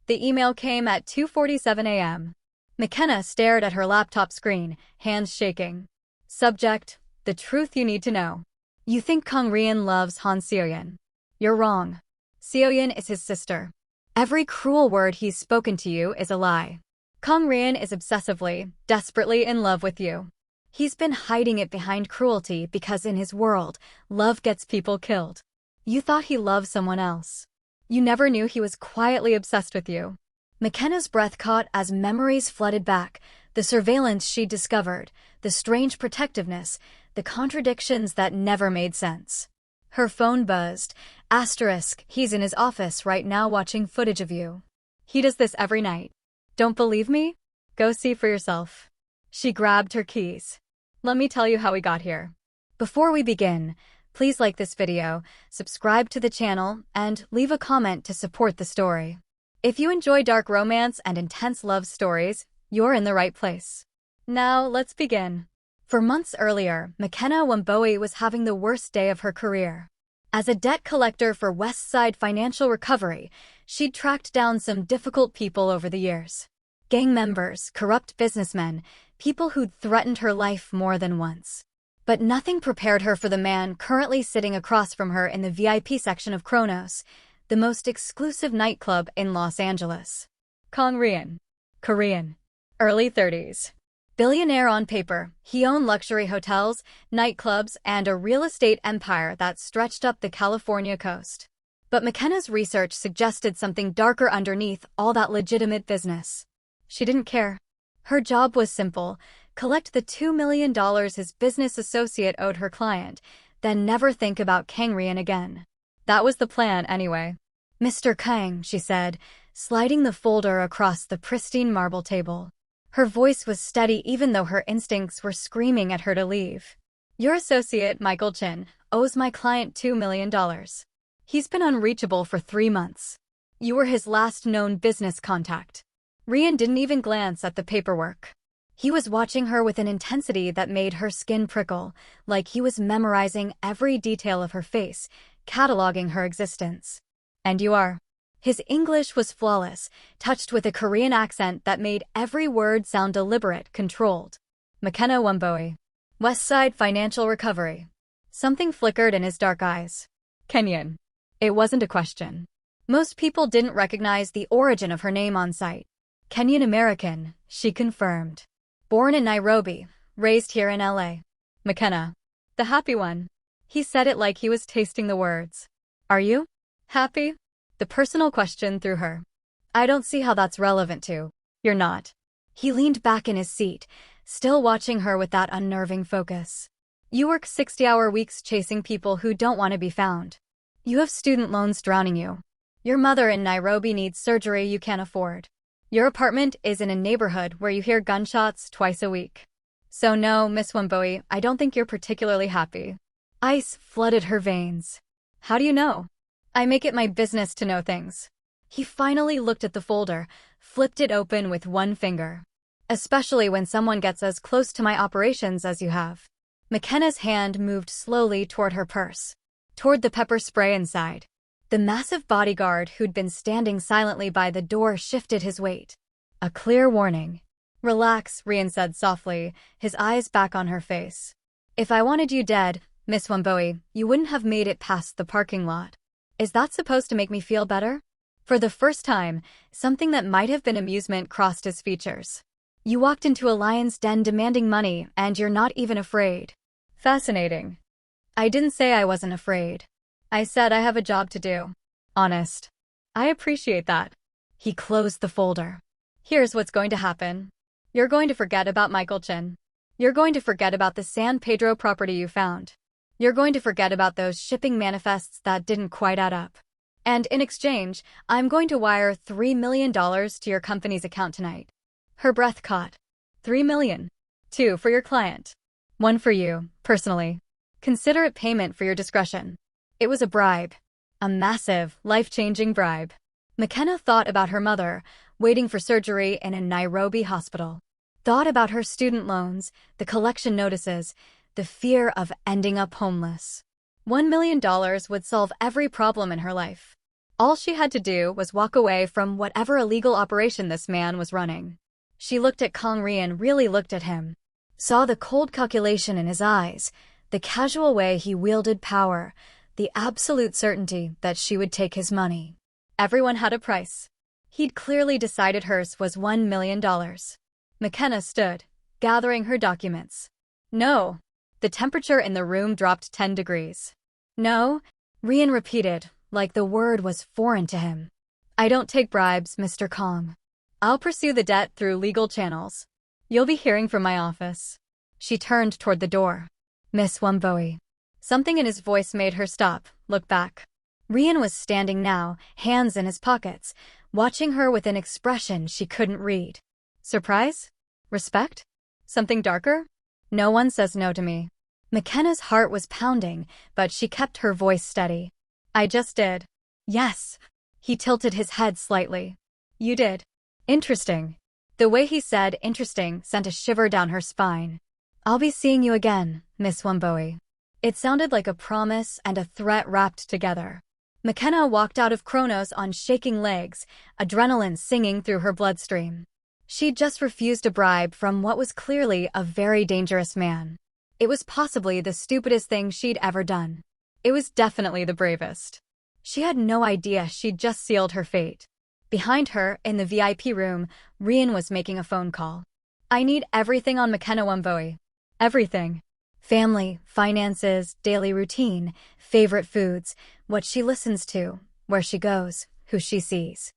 The email came at 2:47 a.m. McKenna stared at her laptop screen, hands shaking. Subject: the truth you need to know. You think Kang Rian loves Han Seoyeon. You're wrong. Seoyeon is his sister. Every cruel word he's spoken to you is a lie. Kang Rian is obsessively, desperately in love with you. He's been hiding it behind cruelty because in his world, love gets people killed. You thought he loved someone else. You never knew he was quietly obsessed with you. McKenna's breath caught as memories flooded back, the surveillance she'd discovered, the strange protectiveness, the contradictions that never made sense. Her phone buzzed. Asterisk, he's in his office right now watching footage of you. He does this every night. Don't believe me? Go see for yourself. She grabbed her keys. Let me tell you how we got here. Before we begin, please like this video, subscribe to the channel, and leave a comment to support the story. If you enjoy dark romance and intense love stories, you're in the right place. Now, let's begin. For months earlier, McKenna Wamboe was having the worst day of her career. As a debt collector for West Side Financial Recovery, she'd tracked down some difficult people over the years. Gang members, corrupt businessmen, people who'd threatened her life more than once. But nothing prepared her for the man currently sitting across from her in the VIP section of Kronos, the most exclusive nightclub in Los Angeles. Kang Rian. Korean. Early 30s. Billionaire on paper, he owned luxury hotels, nightclubs, and a real estate empire that stretched up the California coast. But McKenna's research suggested something darker underneath all that legitimate business. She didn't care. Her job was simple: collect the $2 million his business associate owed her client, then never think about Kang Rian again. That was the plan, anyway. Mr. Kang, she said, sliding the folder across the pristine marble table. Her voice was steady even though her instincts were screaming at her to leave. Your associate, Michael Chin, owes my client $2 million. He's been unreachable for 3 months. You were his last known business contact. Rian didn't even glance at the paperwork. He was watching her with an intensity that made her skin prickle, like he was memorizing every detail of her face, cataloging her existence. And you are. His English was flawless, touched with a Korean accent that made every word sound deliberate, controlled. McKenna Wamboe. West Side Financial Recovery. Something flickered in his dark eyes. Kenyan. It wasn't a question. Most people didn't recognize the origin of her name on sight. Kenyan American, she confirmed. Born in Nairobi, raised here in LA. McKenna. The happy one. He said it like he was tasting the words. Are you happy? The personal question threw her. I don't see how that's relevant to. You're not. He leaned back in his seat, still watching her with that unnerving focus. You work 60-hour weeks chasing people who don't want to be found. You have student loans drowning you. Your mother in Nairobi needs surgery you can't afford. Your apartment is in a neighborhood where you hear gunshots twice a week. So no, Miss Wamboe, I don't think you're particularly happy. Ice flooded her veins. How do you know? I make it my business to know things. He finally looked at the folder, flipped it open with one finger. Especially when someone gets as close to my operations as you have. McKenna's hand moved slowly toward her purse, toward the pepper spray inside. The massive bodyguard who'd been standing silently by the door shifted his weight. A clear warning. Relax, Rian said softly, his eyes back on her face. If I wanted you dead, Miss Wamboe, you wouldn't have made it past the parking lot. Is that supposed to make me feel better? For the first time, something that might have been amusement crossed his features. You walked into a lion's den demanding money, and you're not even afraid. Fascinating. I didn't say I wasn't afraid. I said I have a job to do. Honest. I appreciate that. He closed the folder. Here's what's going to happen. You're going to forget about Michael Chin. You're going to forget about the San Pedro property you found. You're going to forget about those shipping manifests that didn't quite add up. And in exchange, I'm going to wire $3 million to your company's account tonight. Her breath caught. $3 million. 2 for your client. 1 for you, personally. Consider it payment for your discretion. It was a bribe. A massive, life-changing bribe. McKenna thought about her mother, waiting for surgery in a Nairobi hospital. Thought about her student loans, the collection notices, the fear of ending up homeless. $1 million would solve every problem in her life. All she had to do was walk away from whatever illegal operation this man was running. She looked at Kang Rian, really looked at him. Saw the cold calculation in his eyes, the casual way he wielded power, the absolute certainty that she would take his money. Everyone had a price. He'd clearly decided hers was $1 million. McKenna stood, gathering her documents. No. The temperature in the room dropped 10 degrees. No, Rian repeated, like the word was foreign to him. I don't take bribes, Mr. Kong. I'll pursue the debt through legal channels. You'll be hearing from my office. She turned toward the door. Miss Wumboe. Something in his voice made her stop, look back. Rian was standing now, hands in his pockets, watching her with an expression she couldn't read. Surprise? Respect? Something darker? No one says no to me. McKenna's heart was pounding, but she kept her voice steady. I just did. Yes. He tilted his head slightly. You did. Interesting. The way he said interesting sent a shiver down her spine. I'll be seeing you again, Miss Wumboe. It sounded like a promise and a threat wrapped together. McKenna walked out of Kronos on shaking legs, adrenaline singing through her bloodstream. She'd just refused a bribe from what was clearly a very dangerous man. It was possibly the stupidest thing she'd ever done. It was definitely the bravest. She had no idea she'd just sealed her fate. Behind her, in the VIP room, Rian was making a phone call. I need everything on McKenna Wumboe. Everything. Family, finances, daily routine, favorite foods, what she listens to, where she goes, who she sees.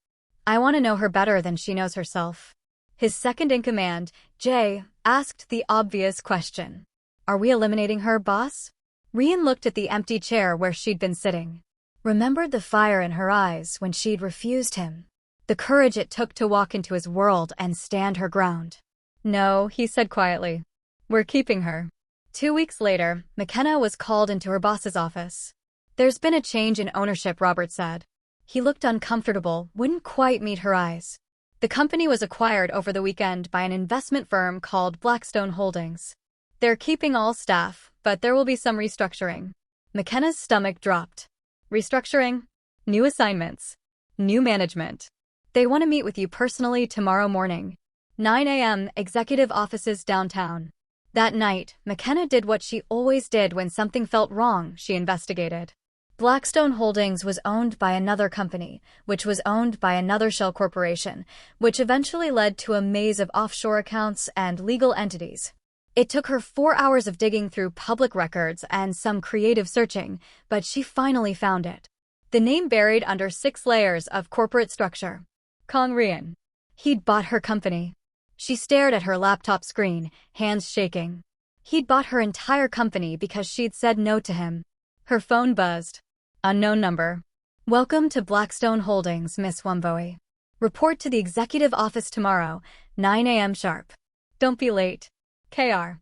I want to know her better than she knows herself. His second-in-command, Jay, asked the obvious question. Are we eliminating her, boss? Rian looked at the empty chair where she'd been sitting. Remembered the fire in her eyes when she'd refused him. The courage it took to walk into his world and stand her ground. No, he said quietly. We're keeping her. 2 weeks later, McKenna was called into her boss's office. There's been a change in ownership, Robert said. He looked uncomfortable, wouldn't quite meet her eyes. The company was acquired over the weekend by an investment firm called Blackstone Holdings. They're keeping all staff, but there will be some restructuring. McKenna's stomach dropped. Restructuring? New assignments. New management. They want to meet with you personally tomorrow morning. 9 a.m. Executive offices downtown. That night, McKenna did what she always did when something felt wrong, she investigated. Blackstone Holdings was owned by another company, which was owned by another shell corporation, which eventually led to a maze of offshore accounts and legal entities. It took her 4 hours of digging through public records and some creative searching, but she finally found it. The name buried under 6 layers of corporate structure. Kang Rian. He'd bought her company. She stared at her laptop screen, hands shaking. He'd bought her entire company because she'd said no to him. Her phone buzzed. Unknown number. Welcome to Blackstone Holdings, Miss Wumboe. Report to the executive office tomorrow, 9 a.m. sharp. Don't be late. KR.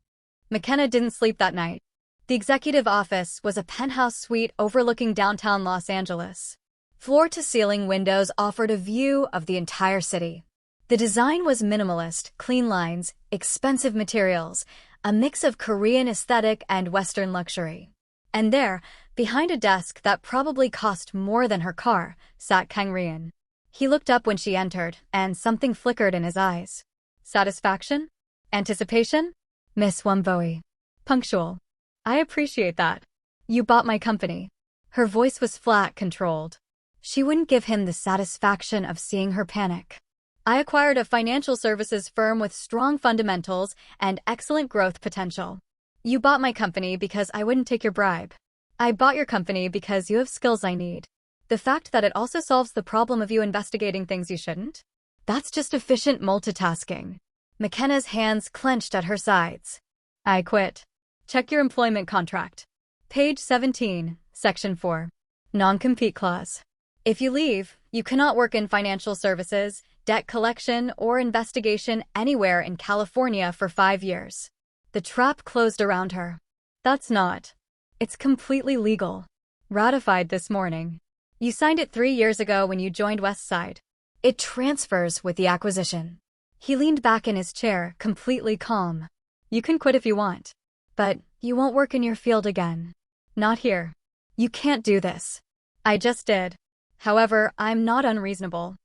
McKenna didn't sleep that night. The executive office was a penthouse suite overlooking downtown Los Angeles. Floor-to-ceiling windows offered a view of the entire city. The design was minimalist, clean lines, expensive materials, a mix of Korean aesthetic and Western luxury. And there, behind a desk that probably cost more than her car, sat Kang Rian. He looked up when she entered, and something flickered in his eyes. Satisfaction? Anticipation? Miss Wumboe. Punctual. I appreciate that. You bought my company. Her voice was flat, controlled. She wouldn't give him the satisfaction of seeing her panic. I acquired a financial services firm with strong fundamentals and excellent growth potential. You bought my company because I wouldn't take your bribe. I bought your company because you have skills I need. The fact that it also solves the problem of you investigating things you shouldn't? That's just efficient multitasking. McKenna's hands clenched at her sides. I quit. Check your employment contract. Page 17, Section 4. Non-compete clause. If you leave, you cannot work in financial services, debt collection, or investigation anywhere in California for 5 years. The trap closed around her. That's not. It's completely legal. Ratified this morning. You signed it 3 years ago when you joined Westside. It transfers with the acquisition. He leaned back in his chair, completely calm. You can quit if you want. But you won't work in your field again. Not here. You can't do this. I just did. However, I'm not unreasonable.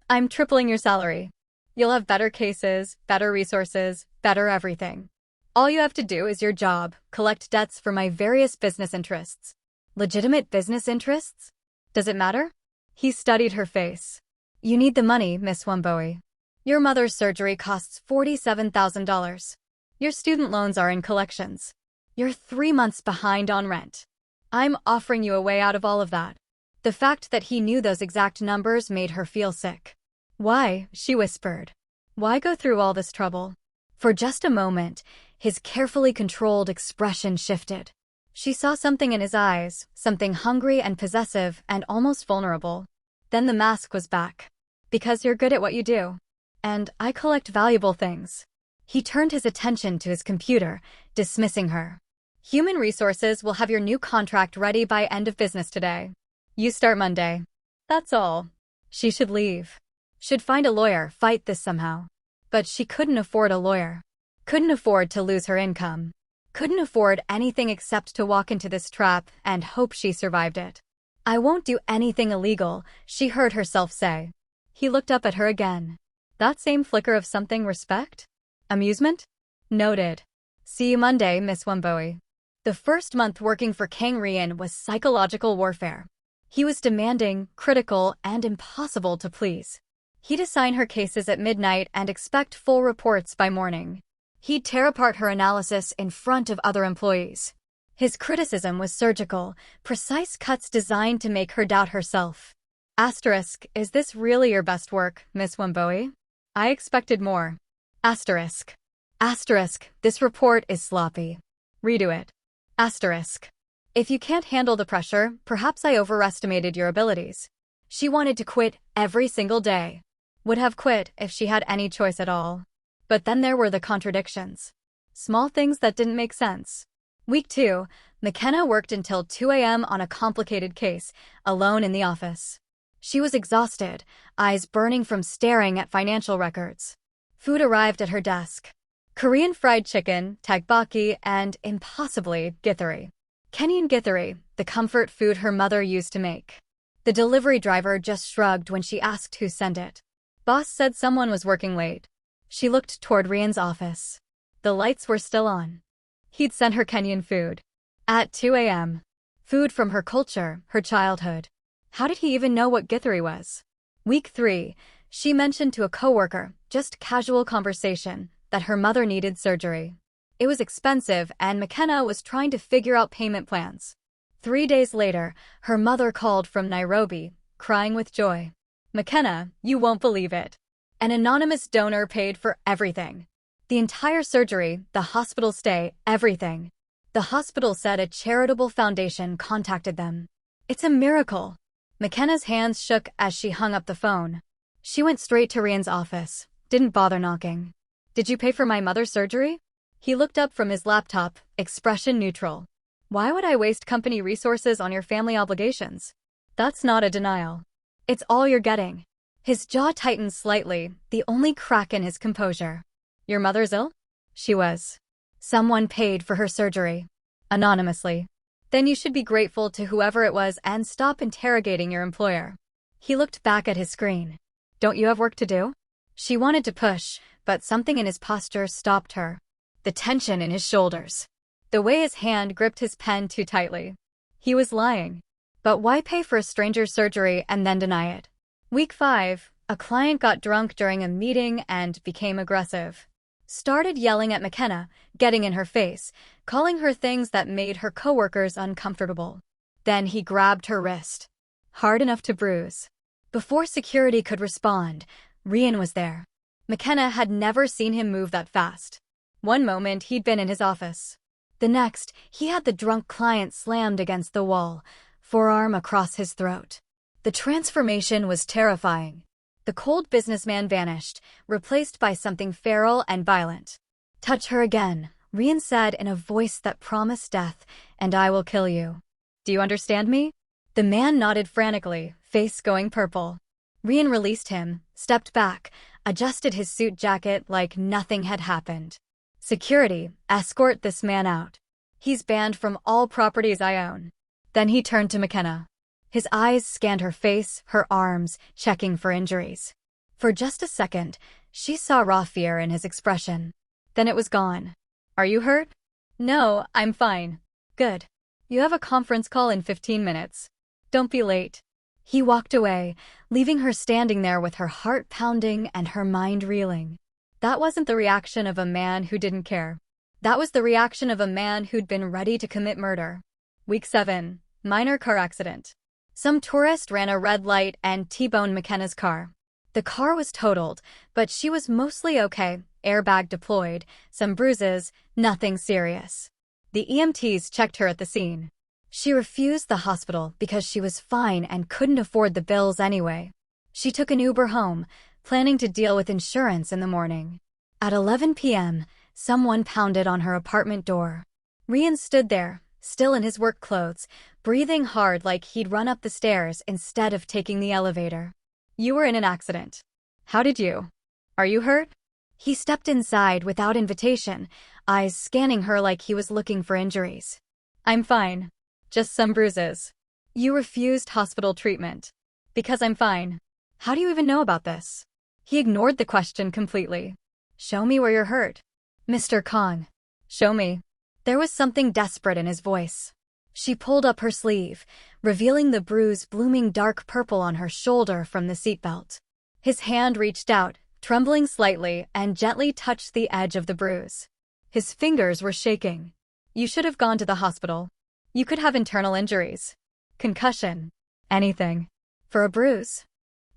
I'm tripling your salary. You'll have better cases, better resources, better everything. All you have to do is your job, collect debts for my various business interests. Legitimate business interests? Does it matter? He studied her face. You need the money, Miss Wamboe. Your mother's surgery costs $47,000. Your student loans are in collections. You're 3 months behind on rent. I'm offering you a way out of all of that. The fact that he knew those exact numbers made her feel sick. Why? She whispered. Why go through all this trouble? For just a moment, his carefully controlled expression shifted. She saw something in his eyes, something hungry and possessive and almost vulnerable. Then the mask was back. Because you're good at what you do. And I collect valuable things. He turned his attention to his computer, dismissing her. Human Resources will have your new contract ready by end of business today. You start Monday. That's all. She should leave. Should find a lawyer, fight this somehow. But she couldn't afford a lawyer. Couldn't afford to lose her income. Couldn't afford anything except to walk into this trap and hope she survived it. I won't do anything illegal, she heard herself say. He looked up at her again. That same flicker of something respect? Amusement? Noted. See you Monday, Miss Wamboe. The first month working for Kang Rian was psychological warfare. He was demanding, critical, and impossible to please. He'd assign her cases at midnight and expect full reports by morning. He'd tear apart her analysis in front of other employees. His criticism was surgical, precise cuts designed to make her doubt herself. Asterisk, is this really your best work, Miss Wamboe? I expected more. Asterisk. Asterisk, this report is sloppy. Redo it. Asterisk. If you can't handle the pressure, perhaps I overestimated your abilities. She wanted to quit every single day. Would have quit if she had any choice at all. But then there were the contradictions. Small things that didn't make sense. Week 2, McKenna worked until 2 a.m. on a complicated case, alone in the office. She was exhausted, eyes burning from staring at financial records. Food arrived at her desk. Korean fried chicken, tteokbokki, and, impossibly, githeri. Kenyan githeri, the comfort food her mother used to make. The delivery driver just shrugged when she asked who sent it. Boss said someone was working late. She looked toward Rian's office. The lights were still on. He'd sent her Kenyan food. At 2 a.m. Food from her culture, her childhood. How did he even know what githeri was? Week 3, she mentioned to a coworker, just casual conversation, that her mother needed surgery. It was expensive and McKenna was trying to figure out payment plans. 3 days later, her mother called from Nairobi, crying with joy. McKenna, you won't believe it. An anonymous donor paid for everything. The entire surgery, the hospital stay, everything. The hospital said a charitable foundation contacted them. It's a miracle. McKenna's hands shook as she hung up the phone. She went straight to Rian's office, didn't bother knocking. Did you pay for my mother's surgery? He looked up from his laptop, expression neutral. Why would I waste company resources on your family obligations? That's not a denial. It's all you're getting. His jaw tightened slightly, the only crack in his composure. Your mother's ill? She was. Someone paid for her surgery. Anonymously. Then you should be grateful to whoever it was and stop interrogating your employer. He looked back at his screen. Don't you have work to do? She wanted to push, but something in his posture stopped her. The tension in his shoulders. The way his hand gripped his pen too tightly. He was lying. But why pay for a stranger's surgery and then deny it? Week 5, a client got drunk during a meeting and became aggressive. Started yelling at McKenna, getting in her face, calling her things that made her coworkers uncomfortable. Then he grabbed her wrist. Hard enough to bruise. Before security could respond, Rian was there. McKenna had never seen him move that fast. One moment he'd been in his office. The next, he had the drunk client slammed against the wall, forearm across his throat. The transformation was terrifying. The cold businessman vanished, replaced by something feral and violent. Touch her again, Rian said in a voice that promised death, and I will kill you. Do you understand me? The man nodded frantically, face going purple. Rian released him, stepped back, adjusted his suit jacket like nothing had happened. Security, escort this man out. He's banned from all properties I own. Then he turned to McKenna. His eyes scanned her face, her arms, checking for injuries. For just a second, she saw raw fear in his expression. Then it was gone. Are you hurt? No, I'm fine. Good. You have a conference call in 15 minutes. Don't be late. He walked away, leaving her standing there with her heart pounding and her mind reeling. That wasn't the reaction of a man who didn't care. That was the reaction of a man who'd been ready to commit murder. Week 7. Minor car accident. Some tourist ran a red light and T-boned McKenna's car. The car was totaled, but she was mostly okay, airbag deployed, some bruises, nothing serious. The EMTs checked her at the scene. She refused the hospital because she was fine and couldn't afford the bills anyway. She took an Uber home, planning to deal with insurance in the morning. At 11 p.m., someone pounded on her apartment door. Rian stood there, still in his work clothes, breathing hard like he'd run up the stairs instead of taking the elevator. You were in an accident. How did you? Are you hurt? He stepped inside without invitation, eyes scanning her like he was looking for injuries. I'm fine. Just some bruises. You refused hospital treatment. Because I'm fine. How do you even know about this? He ignored the question completely. Show me where you're hurt. Mr. Kong. Show me. There was something desperate in his voice. She pulled up her sleeve, revealing the bruise blooming dark purple on her shoulder from the seatbelt. His hand reached out, trembling slightly, and gently touched the edge of the bruise. His fingers were shaking. You should have gone to the hospital. You could have internal injuries. Concussion. Anything. For a bruise.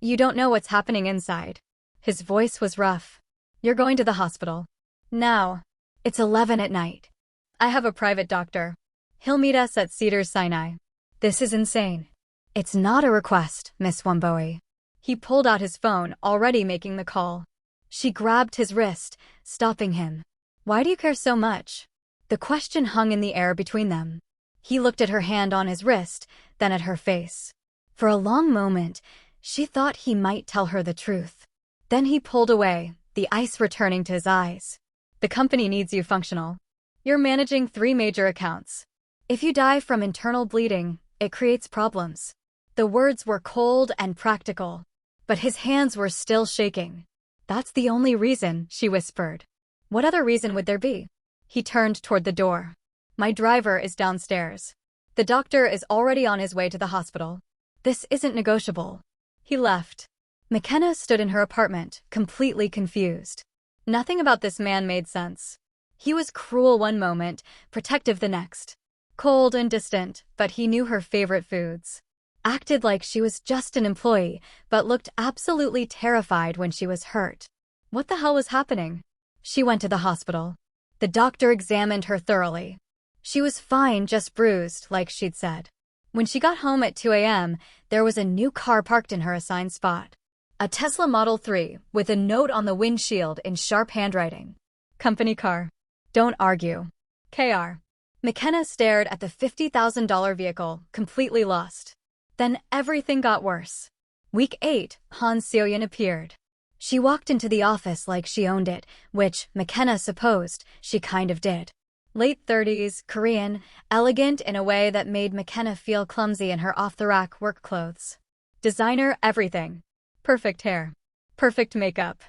You don't know what's happening inside. His voice was rough. You're going to the hospital. Now. It's 11 at night. I have a private doctor. He'll meet us at Cedars-Sinai. This is insane. It's not a request, Miss Wamboe. He pulled out his phone, already making the call. She grabbed his wrist, stopping him. Why do you care so much? The question hung in the air between them. He looked at her hand on his wrist, then at her face. For a long moment, she thought he might tell her the truth. Then he pulled away, the ice returning to his eyes. The company needs you functional. You're managing 3 major accounts. If you die from internal bleeding, it creates problems. The words were cold and practical, but his hands were still shaking. That's the only reason, she whispered. What other reason would there be? He turned toward the door. My driver is downstairs. The doctor is already on his way to the hospital. This isn't negotiable. He left. McKenna stood in her apartment, completely confused. Nothing about this man made sense. He was cruel one moment, protective the next. Cold and distant, but he knew her favorite foods. Acted like she was just an employee, but looked absolutely terrified when she was hurt. What the hell was happening? She went to the hospital. The doctor examined her thoroughly. She was fine, just bruised, like she'd said. When she got home at 2 a.m., there was a new car parked in her assigned spot. A Tesla Model 3, with a note on the windshield in sharp handwriting. Company car. Don't argue. KR. McKenna stared at the $50,000 vehicle, completely lost. Then everything got worse. Week 8, Han Seo-yeon appeared. She walked into the office like she owned it, which, McKenna supposed, she kind of did. Late 30s, Korean, elegant in a way that made McKenna feel clumsy in her off-the-rack work clothes. Designer everything. Perfect hair. Perfect makeup.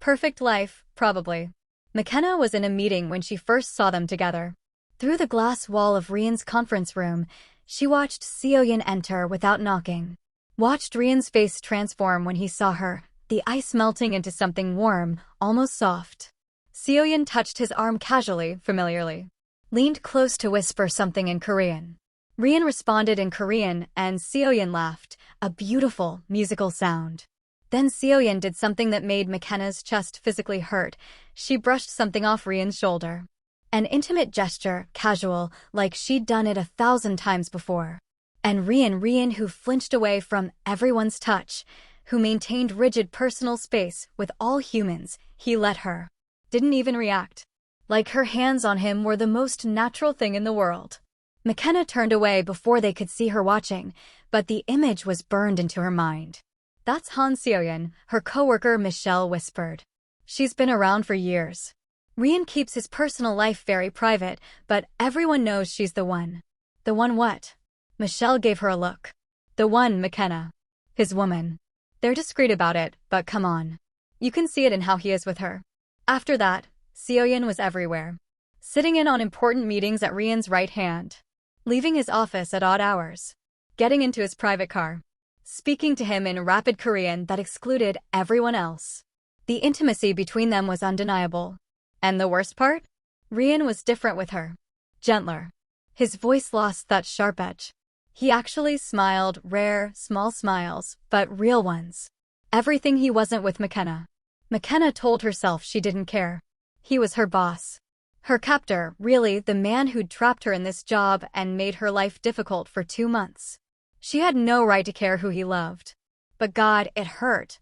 Perfect life, probably. McKenna was in a meeting when she first saw them together. Through the glass wall of Rian's conference room, she watched Seo-yeon enter without knocking. Watched Rian's face transform when he saw her, the ice melting into something warm, almost soft. Seo-yeon touched his arm casually, familiarly. Leaned close to whisper something in Korean. Rian responded in Korean and Seo-yeon laughed, a beautiful, musical sound. Then Seo-yeon did something that made McKenna's chest physically hurt. She brushed something off Rian's shoulder. An intimate gesture, casual, like she'd done it 1,000 times before. And Rian who flinched away from everyone's touch, who maintained rigid personal space with all humans, he let her. Didn't even react. Like her hands on him were the most natural thing in the world. McKenna turned away before they could see her watching, but the image was burned into her mind. That's Han Seo-yeon, her coworker Michelle whispered. She's been around for years. Rian keeps his personal life very private, but everyone knows she's the one. The one what? Michelle gave her a look. The one, McKenna. His woman. They're discreet about it, but come on. You can see it in how he is with her. After that, Seoyeon was everywhere. Sitting in on important meetings at Ryan's right hand. Leaving his office at odd hours. Getting into his private car. Speaking to him in rapid Korean that excluded everyone else. The intimacy between them was undeniable. And the worst part? Ryan was different with her. Gentler. His voice lost that sharp edge. He actually smiled, rare, small smiles, but real ones. Everything he wasn't with McKenna. McKenna told herself she didn't care. He was her boss. Her captor, really the man who'd trapped her in this job and made her life difficult for 2 months. She had no right to care who he loved. But God, it hurt.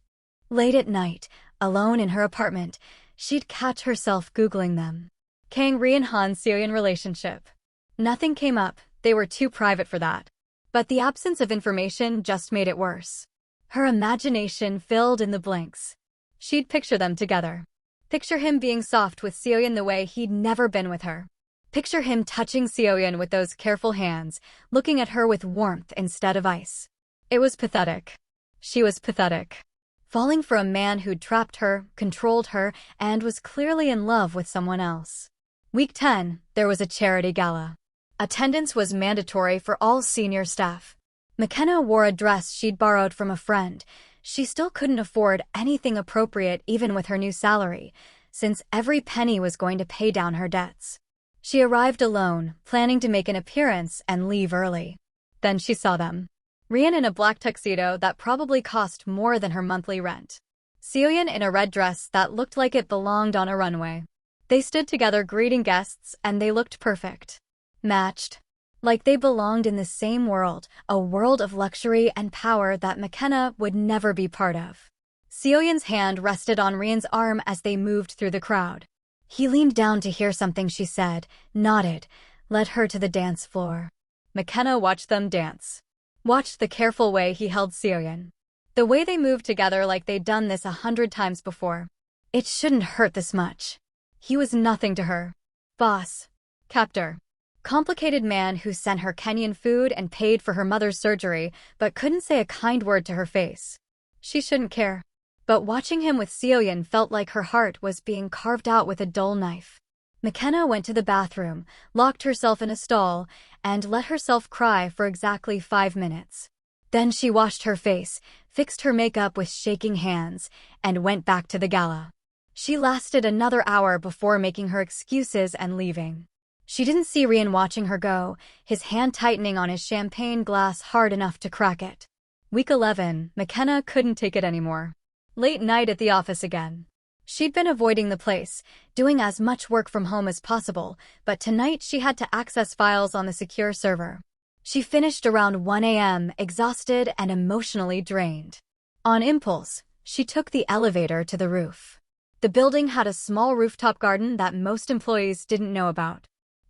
Late at night, alone in her apartment, she'd catch herself Googling them. Kang Ryan Han Seoyeon relationship. Nothing came up, they were too private for that. But the absence of information just made it worse. Her imagination filled in the blanks. She'd picture them together. Picture him being soft with Seoyeon the way he'd never been with her. Picture him touching Seoyeon with those careful hands, looking at her with warmth instead of ice. It was pathetic. She was pathetic. Falling for a man who'd trapped her, controlled her, and was clearly in love with someone else. Week 10, there was a charity gala. Attendance was mandatory for all senior staff. McKenna wore a dress she'd borrowed from a friend. She still couldn't afford anything appropriate even with her new salary, since every penny was going to pay down her debts. She arrived alone, planning to make an appearance and leave early. Then she saw them. Ryan in a black tuxedo that probably cost more than her monthly rent. Seoyeon in a red dress that looked like it belonged on a runway. They stood together greeting guests, and they looked perfect. Matched. Like they belonged in the same world, a world of luxury and power that McKenna would never be part of. Seoyeon's hand rested on Ryan's arm as they moved through the crowd. He leaned down to hear something she said, nodded, led her to the dance floor. McKenna watched them dance. Watched the careful way he held Seoyeon. The way they moved together like they'd done this 100 times before. It shouldn't hurt this much. He was nothing to her. Boss. Captor. Complicated man who sent her Kenyan food and paid for her mother's surgery, but couldn't say a kind word to her face. She shouldn't care. But watching him with Seoyeon felt like her heart was being carved out with a dull knife. McKenna went to the bathroom, locked herself in a stall, and let herself cry for exactly 5 minutes. Then she washed her face, fixed her makeup with shaking hands, and went back to the gala. She lasted another hour before making her excuses and leaving. She didn't see Ryan watching her go, his hand tightening on his champagne glass hard enough to crack it. Week 11, McKenna couldn't take it anymore. Late night at the office again. She'd been avoiding the place, doing as much work from home as possible, but tonight she had to access files on the secure server. She finished around 1 a.m., exhausted and emotionally drained. On impulse, she took the elevator to the roof. The building had a small rooftop garden that most employees didn't know about.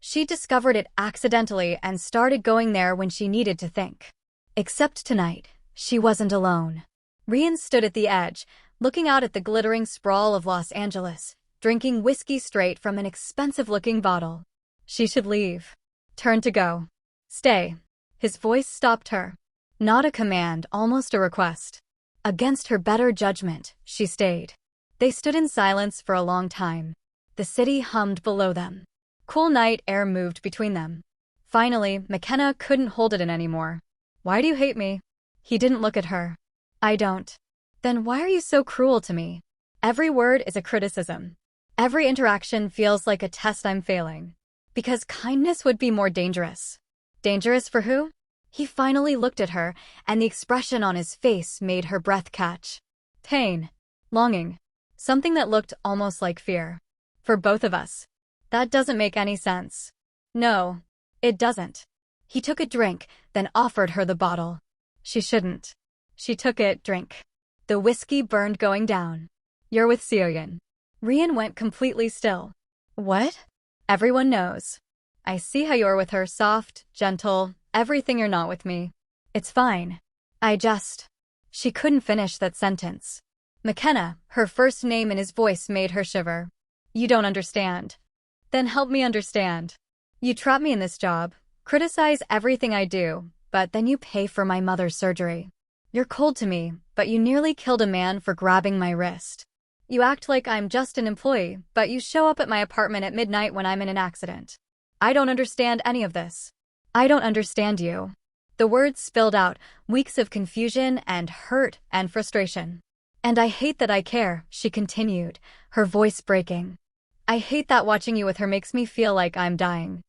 She discovered it accidentally and started going there when she needed to think. Except tonight, she wasn't alone. Ryan stood at the edge, looking out at the glittering sprawl of Los Angeles, drinking whiskey straight from an expensive-looking bottle. She should leave. Turn to go. Stay. His voice stopped her. Not a command, almost a request. Against her better judgment, she stayed. They stood in silence for a long time. The city hummed below them. Cool night air moved between them. Finally, McKenna couldn't hold it in anymore. Why do you hate me? He didn't look at her. I don't. Then why are you so cruel to me? Every word is a criticism. Every interaction feels like a test I'm failing. Because kindness would be more dangerous. Dangerous for who? He finally looked at her, and the expression on his face made her breath catch. Pain. Longing. Something that looked almost like fear. For both of us. That doesn't make any sense. No, it doesn't. He took a drink, then offered her the bottle. She shouldn't. She took it, drink. The whiskey burned going down. You're with Seoyeon. Ryan went completely still. What? Everyone knows. I see how you're with her, soft, gentle, everything you're not with me. It's fine. She couldn't finish that sentence. McKenna, her first name in his voice made her shiver. You don't understand. Then help me understand. You trap me in this job, criticize everything I do, but then you pay for my mother's surgery. You're cold to me, but you nearly killed a man for grabbing my wrist. You act like I'm just an employee, but you show up at my apartment at midnight when I'm in an accident. I don't understand any of this. I don't understand you. The words spilled out, weeks of confusion and hurt and frustration. And I hate that I care, she continued, her voice breaking. I hate that watching you with her makes me feel like I'm dying.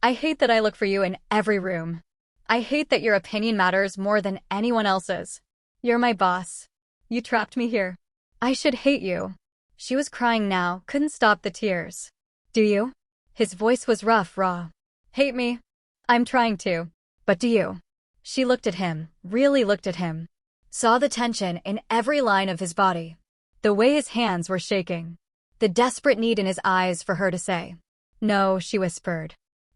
I hate that I look for you in every room. I hate that your opinion matters more than anyone else's. You're my boss. You trapped me here. I should hate you. She was crying now, couldn't stop the tears. Do you? His voice was rough, raw. Hate me? I'm trying to. But do you? She looked at him, really looked at him. Saw the tension in every line of his body. The way his hands were shaking. The desperate need in his eyes for her to say. No, she whispered.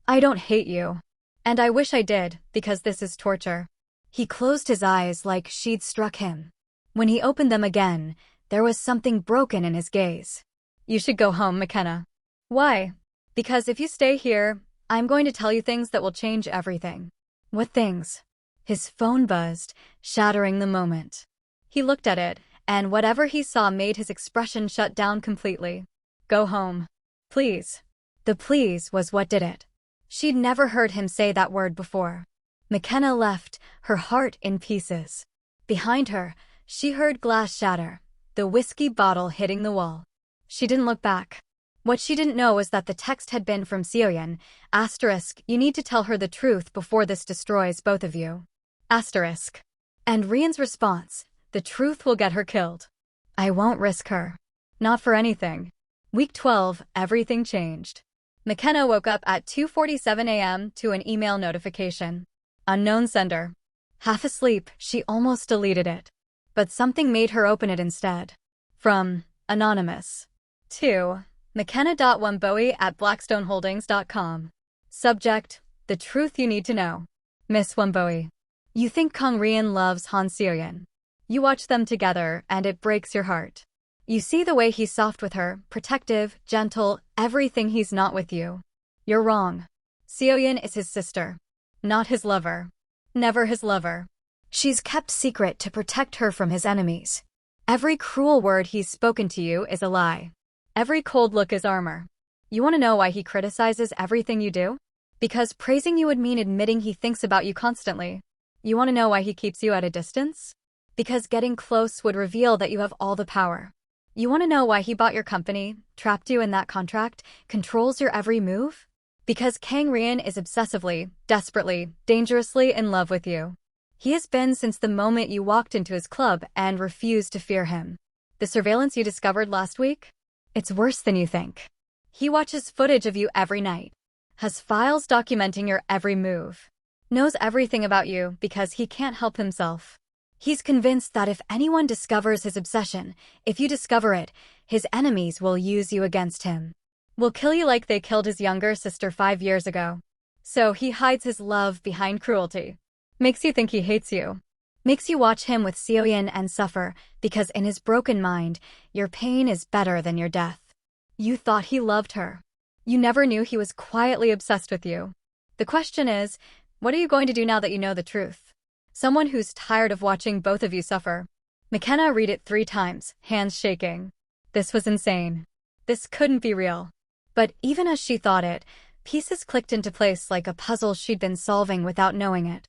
I don't hate you. And I wish I did, because this is torture. He closed his eyes like she'd struck him. When he opened them again, there was something broken in his gaze. You should go home, McKenna. Why? Because if you stay here, I'm going to tell you things that will change everything. What things? His phone buzzed, shattering the moment. He looked at it, and whatever he saw made his expression shut down completely. Go home. Please. The please was what did it. She'd never heard him say that word before. McKenna left, her heart in pieces. Behind her, she heard glass shatter, the whiskey bottle hitting the wall. She didn't look back. What she didn't know was that the text had been from Seoyeon, *, you need to tell her the truth before this destroys both of you. *. And Rian's response, the truth will get her killed. I won't risk her. Not for anything. Week 12, everything changed. McKenna woke up at 2:47 a.m. to an email notification. Unknown sender. Half asleep, she almost deleted it. But something made her open it instead. From Anonymous. To McKenna.Wamboe@blackstoneholdings.com. Subject, the truth you need to know. Miss Wamboe. You think Kang Rian loves Han Seoyeon. You watch them together, and it breaks your heart. You see the way he's soft with her, protective, gentle, everything he's not with you. You're wrong. Seoyeon is his sister. Not his lover. Never his lover. She's kept secret to protect her from his enemies. Every cruel word he's spoken to you is a lie. Every cold look is armor. You want to know why he criticizes everything you do? Because praising you would mean admitting he thinks about you constantly. You want to know why he keeps you at a distance? Because getting close would reveal that you have all the power. You want to know why he bought your company, trapped you in that contract, controls your every move? Because Kang Rian is obsessively, desperately, dangerously in love with you. He has been since the moment you walked into his club and refused to fear him. The surveillance you discovered last week? It's worse than you think. He watches footage of you every night. Has files documenting your every move. Knows everything about you because he can't help himself. He's convinced that if anyone discovers his obsession, if you discover it, his enemies will use you against him. Will kill you like they killed his younger sister 5 years ago. So he hides his love behind cruelty. Makes you think he hates you. Makes you watch him with Seoyeon and suffer, because in his broken mind, your pain is better than your death. You thought he loved her. You never knew he was quietly obsessed with you. The question is, what are you going to do now that you know the truth? Someone who's tired of watching both of you suffer. McKenna read it 3 times, hands shaking. This was insane. This couldn't be real. But even as she thought it, pieces clicked into place like a puzzle she'd been solving without knowing it.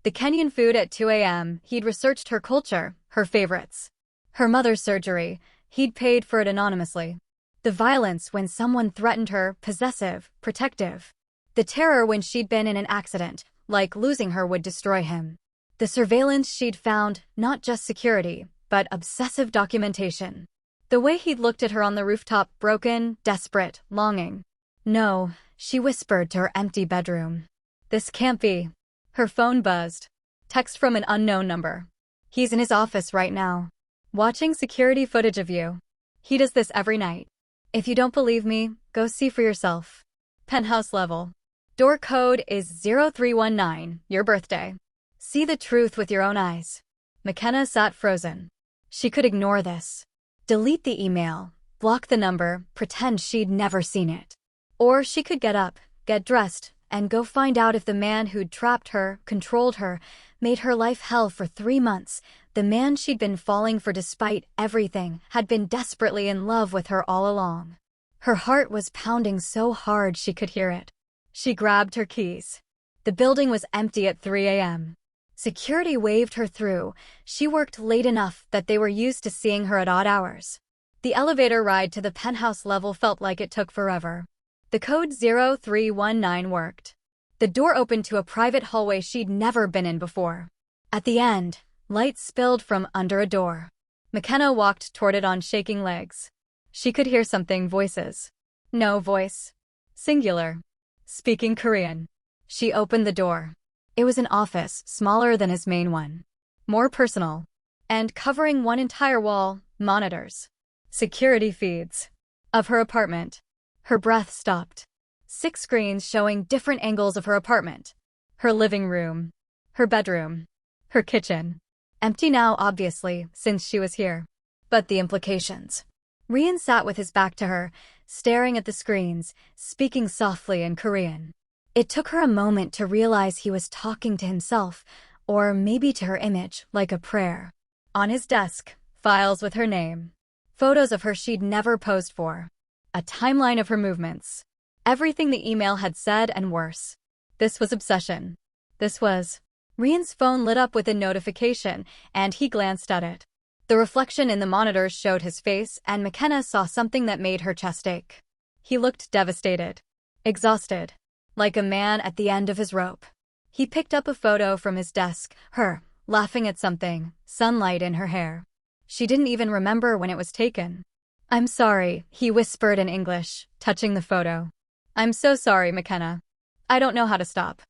The Kenyan food at 2 a.m., he'd researched her culture, her favorites. Her mother's surgery, he'd paid for it anonymously. The violence when someone threatened her, possessive, protective. The terror when she'd been in an accident, like losing her would destroy him. The surveillance she'd found, not just security, but obsessive documentation. The way he'd looked at her on the rooftop, broken, desperate, longing. No, she whispered to her empty bedroom. This can't be. Her phone buzzed. Text from an unknown number. He's in his office right now. Watching security footage of you. He does this every night. If you don't believe me, go see for yourself. Penthouse level. Door code is 0319, your birthday. See the truth with your own eyes. McKenna sat frozen. She could ignore this. Delete the email, block the number, pretend she'd never seen it. Or she could get up, get dressed, and go find out if the man who'd trapped her, controlled her, made her life hell for 3 months, the man she'd been falling for despite everything, had been desperately in love with her all along. Her heart was pounding so hard she could hear it. She grabbed her keys. The building was empty at 3 a.m. Security waved her through. She worked late enough that they were used to seeing her at odd hours. The elevator ride to the penthouse level felt like it took forever. The code 0319 worked. The door opened to a private hallway she'd never been in before. At the end, light spilled from under a door. McKenna walked toward it on shaking legs. She could hear something, voices. No voice. Singular. Speaking Korean. She opened the door. It was an office, smaller than his main one. More personal. And covering one entire wall, monitors. Security feeds. Of her apartment. Her breath stopped. 6 screens showing different angles of her apartment. Her living room. Her bedroom. Her kitchen. Empty now, obviously, since she was here. But the implications. Rian sat with his back to her, staring at the screens, speaking softly in Korean. It took her a moment to realize he was talking to himself, or maybe to her image, like a prayer. On his desk, files with her name. Photos of her she'd never posed for. A timeline of her movements. Everything the email had said and worse. This was obsession. This was... Rian's phone lit up with a notification, and he glanced at it. The reflection in the monitors showed his face, and McKenna saw something that made her chest ache. He looked devastated. Exhausted. Like a man at the end of his rope. He picked up a photo from his desk, her, laughing at something, sunlight in her hair. She didn't even remember when it was taken. "I'm sorry," he whispered in English, touching the photo. "I'm so sorry, McKenna. I don't know how to stop.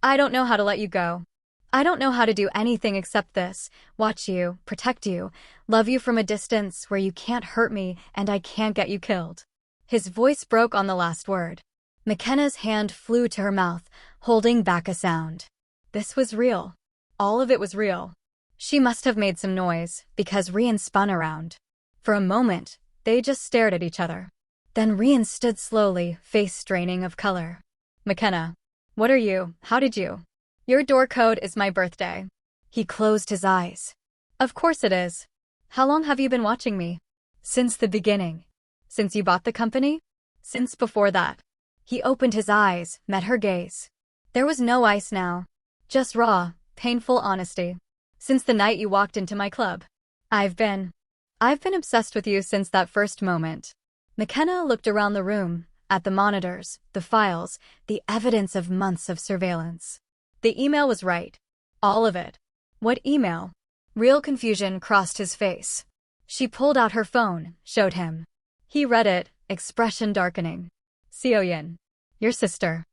I don't know how to let you go. I don't know how to do anything except this, watch you, protect you, love you from a distance where you can't hurt me and I can't get you killed." His voice broke on the last word. McKenna's hand flew to her mouth, holding back a sound. This was real. All of it was real. She must have made some noise, because Rian spun around. For a moment, they just stared at each other. Then Rian stood slowly, face straining of color. "McKenna, what are you? How did you? Your door code is my birthday." He closed his eyes. "Of course it is. How long have you been watching me?" "Since the beginning." "Since you bought the company?" "Since before that." He opened his eyes, met her gaze. There was no ice now. Just raw, painful honesty. "Since the night you walked into my club. I've been obsessed with you since that first moment." McKenna looked around the room, at the monitors, the files, the evidence of months of surveillance. The email was right. All of it. What email? Real confusion crossed his face. She pulled out her phone, showed him. He read it, expression darkening. "Seoyin. Your sister."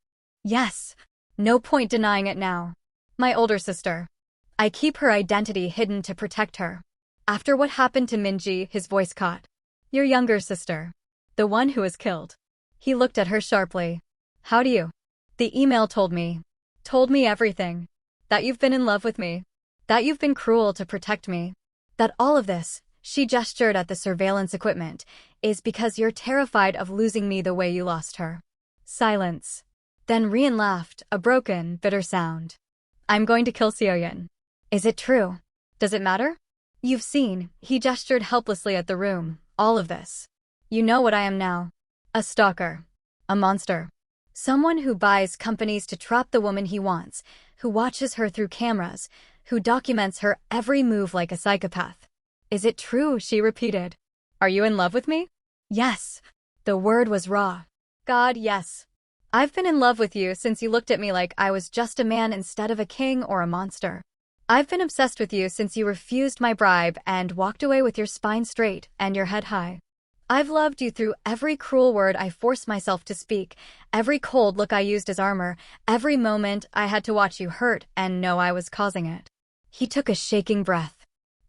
"Yes. No point denying it now. My older sister. I keep her identity hidden to protect her. After what happened to Minji," his voice caught. "Your younger sister. The one who was killed." He looked at her sharply. "How do you?" "The email told me everything. That you've been in love with me. That you've been cruel to protect me. That all of this," she gestured at the surveillance equipment, "is because you're terrified of losing me the way you lost her." Silence. Then Rian laughed, a broken, bitter sound. "I'm going to kill Seoyin." "Is it true? Does it matter?" "You've seen," he gestured helplessly at the room, "all of this. You know what I am now. A stalker. A monster. Someone who buys companies to trap the woman he wants, who watches her through cameras, who documents her every move like a psychopath." "Is it true?" she repeated. "Are you in love with me?" "Yes." The word was raw. "God, yes. I've been in love with you since you looked at me like I was just a man instead of a king or a monster. I've been obsessed with you since you refused my bribe and walked away with your spine straight and your head high. I've loved you through every cruel word I forced myself to speak, every cold look I used as armor, every moment I had to watch you hurt and know I was causing it." He took a shaking breath.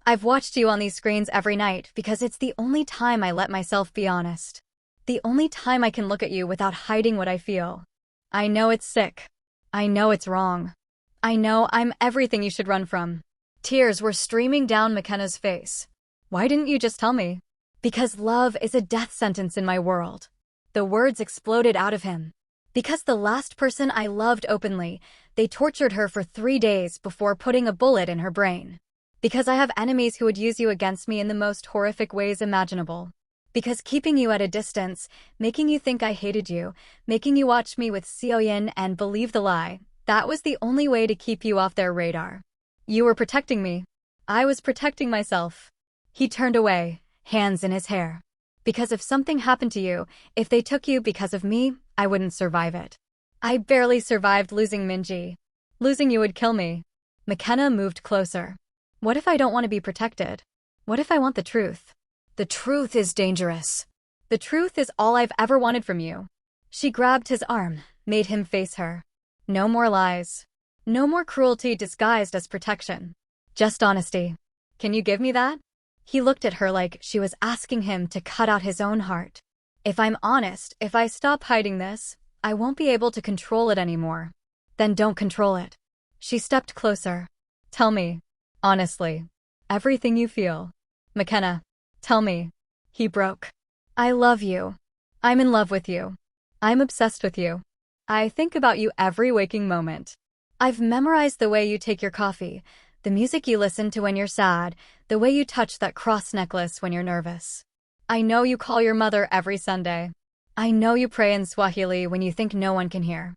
"I've watched you on these screens every night because it's the only time I let myself be honest. The only time I can look at you without hiding what I feel. I know it's sick. I know it's wrong. I know I'm everything you should run from." Tears were streaming down McKenna's face. "Why didn't you just tell me?" "Because love is a death sentence in my world." The words exploded out of him. Because the last person I loved openly, they tortured her for 3 days before putting a bullet in her brain. Because I have enemies who would use you against me in the most horrific ways imaginable. Because keeping you at a distance, making you think I hated you, making you watch me with Seoyin and believe the lie, that was the only way to keep you off their radar. You were protecting me. I was protecting myself. He turned away, hands in his hair. Because if something happened to you, if they took you because of me, I wouldn't survive it. I barely survived losing Minji. Losing you would kill me. McKenna moved closer. What if I don't want to be protected? What if I want the truth? The truth is dangerous. The truth is all I've ever wanted from you. She grabbed his arm, made him face her. No more lies. No more cruelty disguised as protection. Just honesty. Can you give me that? He looked at her like she was asking him to cut out his own heart. If I'm honest, if I stop hiding this, I won't be able to control it anymore. Then don't control it. She stepped closer. Tell me, honestly, everything you feel. McKenna, tell me. He broke. I love you. I'm in love with you. I'm obsessed with you. I think about you every waking moment. I've memorized the way you take your coffee, the music you listen to when you're sad, the way you touch that cross necklace when you're nervous. I know you call your mother every Sunday. I know you pray in Swahili when you think no one can hear.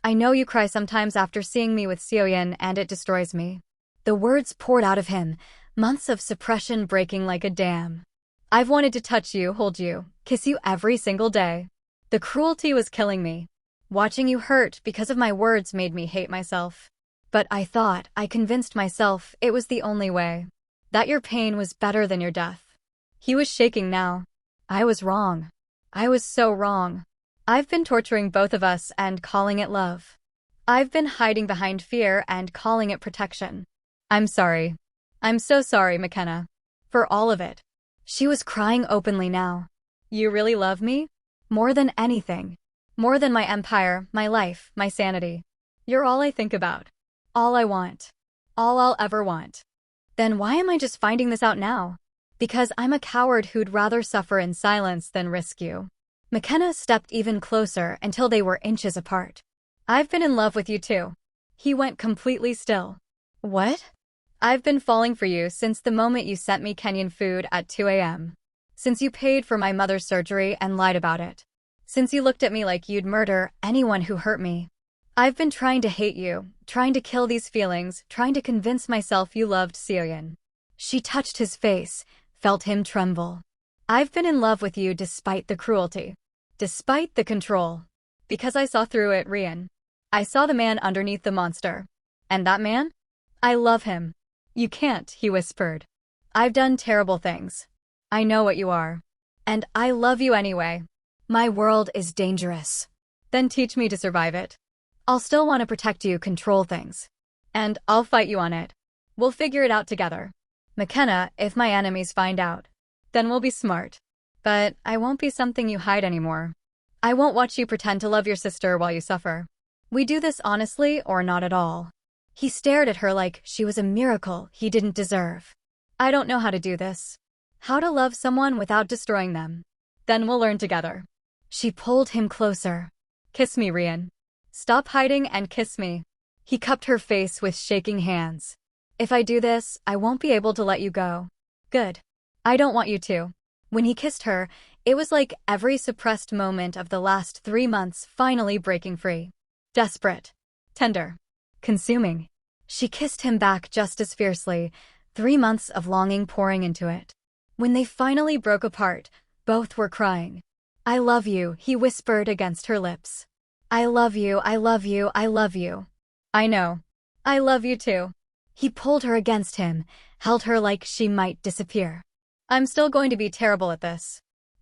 I know you cry sometimes after seeing me with Seoyin and it destroys me. The words poured out of him, months of suppression breaking like a dam. I've wanted to touch you, hold you, kiss you every single day. The cruelty was killing me. Watching you hurt because of my words made me hate myself. But I convinced myself it was the only way. That your pain was better than your death. He was shaking now. I was wrong. I was so wrong. I've been torturing both of us and calling it love. I've been hiding behind fear and calling it protection. I'm sorry. I'm so sorry, McKenna. For all of it. She was crying openly now. You really love me? More than anything. More than my empire, my life, my sanity. You're all I think about. All I want. All I'll ever want. Then why am I just finding this out now? Because I'm a coward who'd rather suffer in silence than risk you. McKenna stepped even closer until they were inches apart. I've been in love with you too. He went completely still. What? I've been falling for you since the moment you sent me Kenyan food at 2 a.m. Since you paid for my mother's surgery and lied about it. Since you looked at me like you'd murder anyone who hurt me. I've been trying to hate you, trying to kill these feelings, trying to convince myself you loved Seoyin. She touched his face, felt him tremble. I've been in love with you despite the cruelty. Despite the control. Because I saw through it, Rian. I saw the man underneath the monster. And that man? I love him. You can't, he whispered. I've done terrible things. I know what you are. And I love you anyway. My world is dangerous. Then teach me to survive it. I'll still want to protect you, control things. And I'll fight you on it. We'll figure it out together. McKenna, if my enemies find out, then we'll be smart. But I won't be something you hide anymore. I won't watch you pretend to love your sister while you suffer. We do this honestly or not at all. He stared at her like she was a miracle he didn't deserve. I don't know how to do this. How to love someone without destroying them. Then we'll learn together. She pulled him closer. Kiss me, Rian. Stop hiding and kiss me. He cupped her face with shaking hands. If I do this, I won't be able to let you go. Good. I don't want you to. When he kissed her, it was like every suppressed moment of the last 3 months finally breaking free. Desperate. Tender. Consuming. She kissed him back just as fiercely, 3 months of longing pouring into it. When they finally broke apart, both were crying. I love you, he whispered against her lips. I love you, I love you, I love you. I know. I love you too. He pulled her against him, held her like she might disappear. I'm still going to be terrible at this.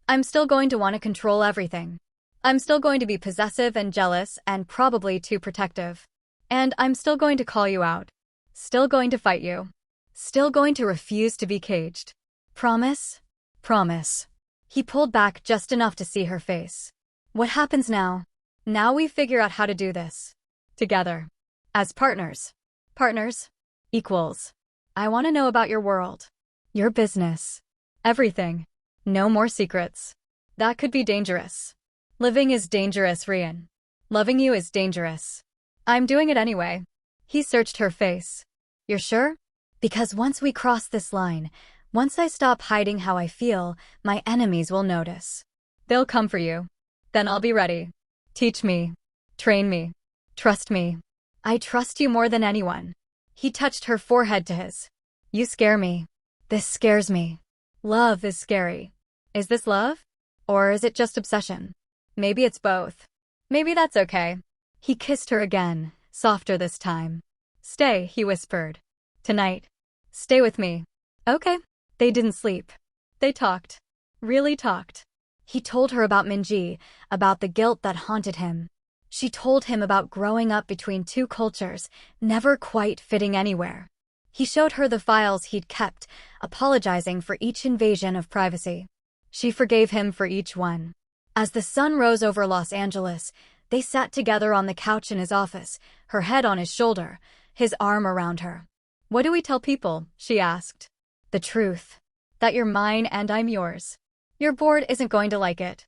I'm still going to want to control everything. I'm still going to be possessive and jealous and probably too protective. And I'm still going to call you out. Still going to fight you. Still going to refuse to be caged. Promise? Promise. He pulled back just enough to see her face. What happens now? Now we figure out how to do this. Together. As partners. Partners. Equals. I want to know about your world. Your business. Everything. No more secrets. That could be dangerous. Living is dangerous, Rian. Loving you is dangerous. I'm doing it anyway. He searched her face. You're sure? Because once we cross this line, once I stop hiding how I feel, my enemies will notice. They'll come for you. Then I'll be ready. Teach me. Train me. Trust me. I trust you more than anyone. He touched her forehead to his. You scare me. This scares me. Love is scary. Is this love? Or is it just obsession? Maybe it's both. Maybe that's okay. He kissed her again, softer this time. Stay, he whispered. Tonight. Stay with me. Okay. They didn't sleep. They talked. Really talked. He told her about Minji, about the guilt that haunted him. She told him about growing up between two cultures, never quite fitting anywhere. He showed her the files he'd kept, apologizing for each invasion of privacy. She forgave him for each one. As the sun rose over Los Angeles, they sat together on the couch in his office, her head on his shoulder, his arm around her. What do we tell people? She asked. The truth. That you're mine and I'm yours. Your board isn't going to like it.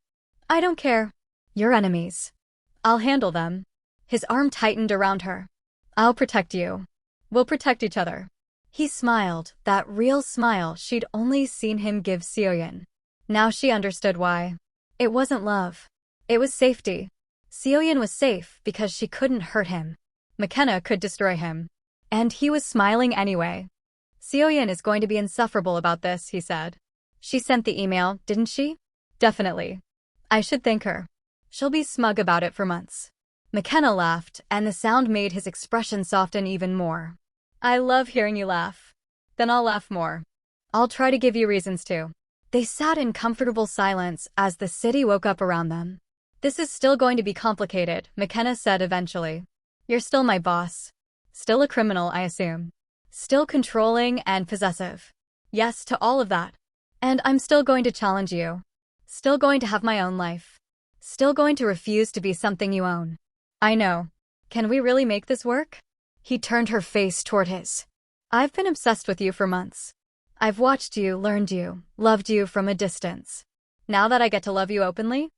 I don't care. You're enemies. I'll handle them. His arm tightened around her. I'll protect you. We'll protect each other. He smiled, that real smile she'd only seen him give Seoyeon. Now she understood why. It wasn't love. It was safety. Seoyeon was safe because she couldn't hurt him. McKenna could destroy him. And he was smiling anyway. Seoyeon is going to be insufferable about this, he said. She sent the email, didn't she? Definitely. I should thank her. She'll be smug about it for months. McKenna laughed, and the sound made his expression soften even more. I love hearing you laugh. Then I'll laugh more. I'll try to give you reasons to. They sat in comfortable silence as the city woke up around them. This is still going to be complicated, McKenna said eventually. You're still my boss. Still a criminal, I assume. Still controlling and possessive. Yes to all of that. And I'm still going to challenge you. Still going to have my own life. Still going to refuse to be something you own. I know. Can we really make this work? He turned her face toward his. I've been obsessed with you for months. I've watched you, learned you, loved you from a distance. Now that I get to love you openly,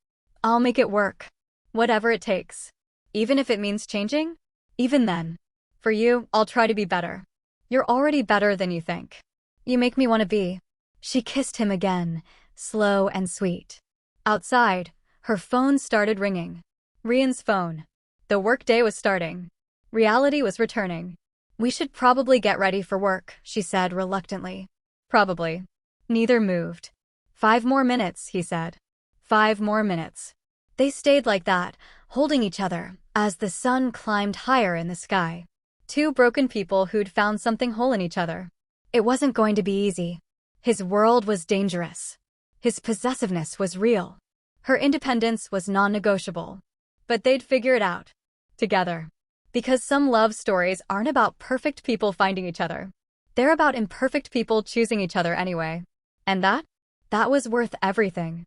I'll make it work. Whatever it takes. Even if it means changing? Even then. For you, I'll try to be better. You're already better than you think. You make me want to be. She kissed him again, slow and sweet. Outside, her phone started ringing. Rian's phone. The workday was starting. Reality was returning. We should probably get ready for work, she said reluctantly. Probably. Neither moved. 5 more minutes, he said. 5 more minutes. They stayed like that, holding each other, as the sun climbed higher in the sky. Two broken people who'd found something whole in each other. It wasn't going to be easy. His world was dangerous. His possessiveness was real. Her independence was non-negotiable. But they'd figure it out. Together. Because some love stories aren't about perfect people finding each other. They're about imperfect people choosing each other anyway. And that was worth everything.